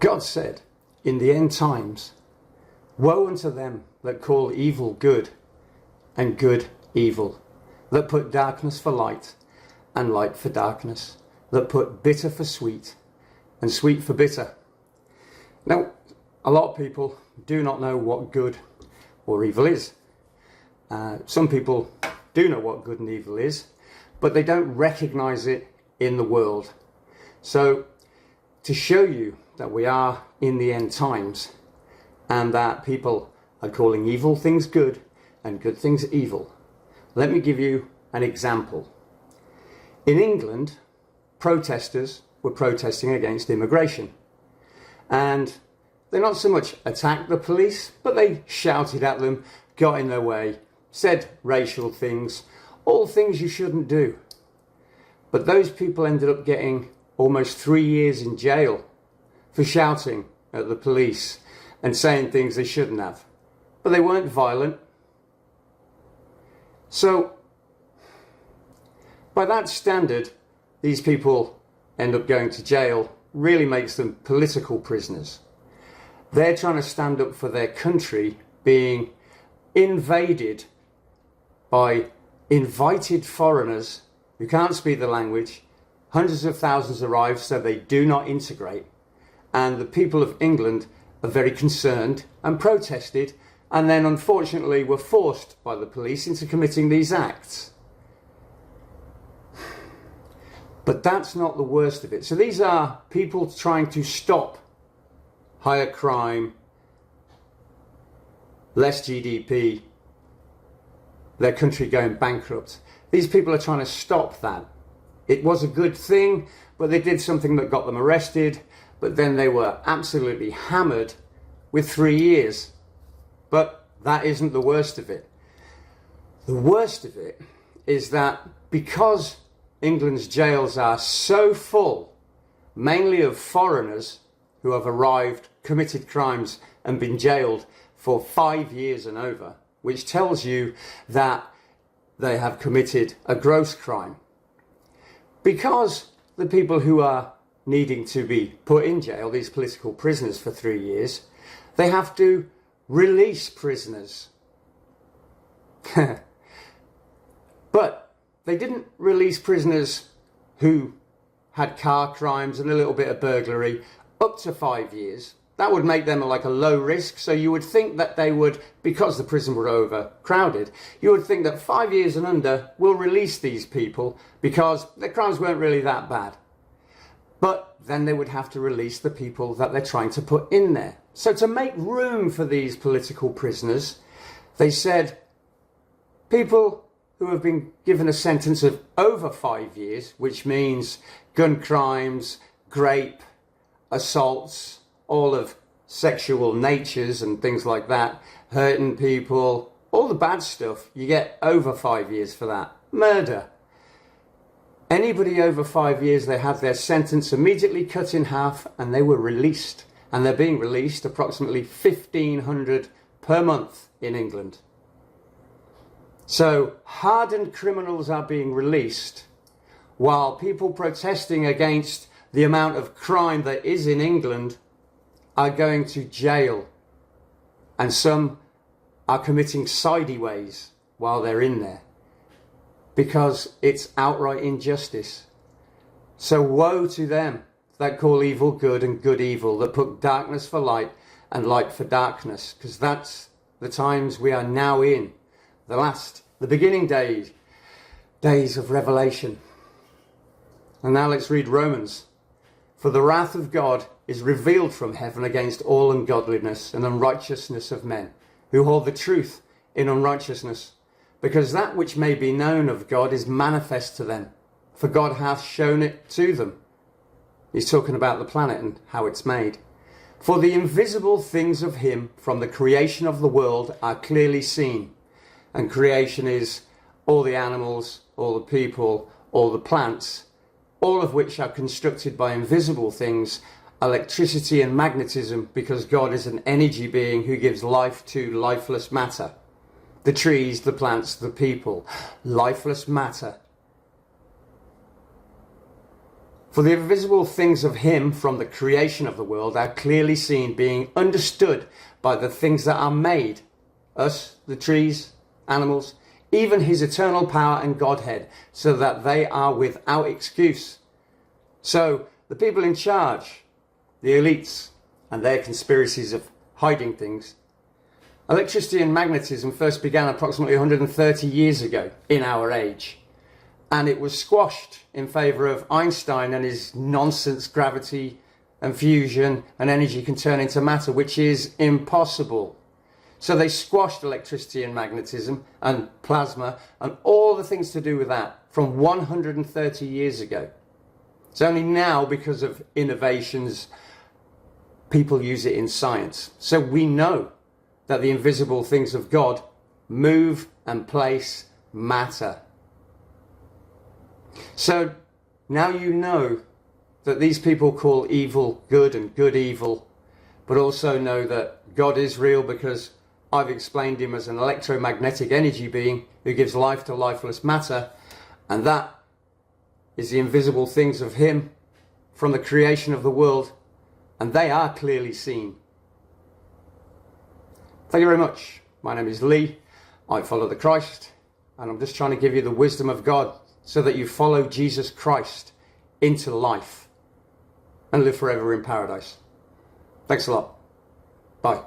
God said, in the end times, woe unto them that call evil good and good evil, that put darkness for light and light for darkness, that put bitter for sweet and sweet for bitter. Now, a lot of people do not know what good or evil is. Some people do know what good and evil is, but they don't recognize it in the world. So, to show you that we are in the end times and that people are calling evil things good and good things evil, let me give you an example. In England, protesters were protesting against immigration, and they not so much attacked the police, but they shouted at them, got in their way, said racial things, all things you shouldn't do. But those people ended up getting almost 3 years in jail for shouting at the police and saying things they shouldn't have. But they weren't violent. So, by that standard, these people end up going to jail, really makes them political prisoners. They're trying to stand up for their country being invaded by invited foreigners who can't speak the language. Hundreds of thousands arrive, so they do not integrate. And the people of England are very concerned and protested, and then unfortunately were forced by the police into committing these acts. But that's not the worst of it. So these are people trying to stop higher crime, less GDP, their country going bankrupt. These people are trying to stop that. It was a good thing, but they did something that got them arrested, but then they were absolutely hammered with 3 years. But that isn't the worst of it. The worst of it is that because England's jails are so full, mainly of foreigners who have arrived, committed crimes and been jailed for 5 years and over, which tells you that they have committed a gross crime. Because the people who are needing to be put in jail, these political prisoners for 3 years, they have to release prisoners. But they didn't release prisoners who had car crimes and a little bit of burglary up to 5 years. That would make them like a low risk. So you would think that they would, because the prison were overcrowded, you would think that 5 years and under will release these people because their crimes weren't really that bad. But then they would have to release the people that they're trying to put in there. So to make room for these political prisoners, they said people who have been given a sentence of over 5 years, which means gun crimes, rape, assaults, all of sexual natures and things like that, hurting people, all the bad stuff, you get over 5 years for that. Murder. Anybody over 5 years, they had their sentence immediately cut in half and they were released. And they're being released approximately 1,500 per month in England. So hardened criminals are being released while people protesting against the amount of crime that is in England are going to jail. And some are committing sideways while they're in there because it's outright injustice. So woe to them that call evil good and good evil, that put darkness for light and light for darkness, because that's the times we are now in, the beginning days of Revelation. And now let's read Romans. For the wrath of God is revealed from heaven against all ungodliness and unrighteousness of men, who hold the truth in unrighteousness, because that which may be known of God is manifest to them, for God hath shown it to them. He's talking about the planet and how it's made. For the invisible things of him from the creation of the world are clearly seen. And creation is all the animals, all the people, all the plants, all of which are constructed by invisible things, electricity and magnetism, because God is an energy being who gives life to lifeless matter. The trees, the plants, the people, lifeless matter. For the invisible things of him from the creation of the world are clearly seen, being understood by the things that are made, us, the trees, animals, even his eternal power and Godhead, so that they are without excuse. So the people in charge, the elites, and their conspiracies of hiding things. Electricity and magnetism first began approximately 130 years ago in our age, and it was squashed in favour of Einstein and his nonsense gravity and fusion and energy can turn into matter, which is impossible. So they squashed electricity and magnetism and plasma and all the things to do with that from 130 years ago. It's only now, because of innovations, people use it in science. So we know that the invisible things of God move and place matter. So now you know that these people call evil good and good evil, but also know that God is real, because I've explained him as an electromagnetic energy being who gives life to lifeless matter, and that is the invisible things of him from the creation of the world, and they are clearly seen. Thank you very much. My name is Lee. I follow the Christ, and I'm just trying to give you the wisdom of God so that you follow Jesus Christ into life and live forever in paradise. Thanks a lot. Bye.